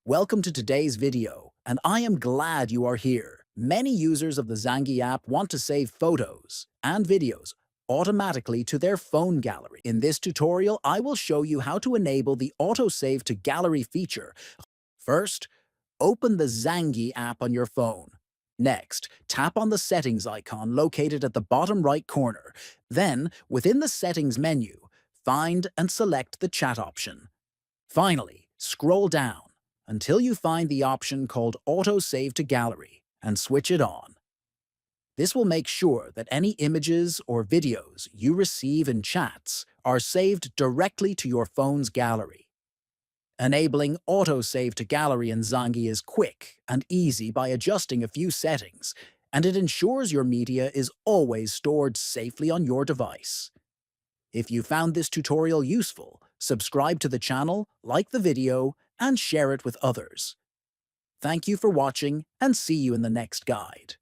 Welcome to today's video, and I am glad you are here. Many users of the Zangi app want to save photos and videos automatically to their phone gallery. In this tutorial, I will show you how to enable the Autosave to Gallery feature. First, open the Zangi app on your phone. Next, tap on the Settings icon located at the bottom right corner. Then, within the Settings menu, find and select the Chat option. Finally, scroll down until you find the option called Auto Save to Gallery and switch it on. This will make sure that any images or videos you receive in chats are saved directly to your phone's gallery. Enabling Auto Save to Gallery in Zangi is quick and easy by adjusting a few settings, and it ensures your media is always stored safely on your device. If you found this tutorial useful, subscribe to the channel, like the video, and share it with others. Thank you for watching, and see you in the next guide.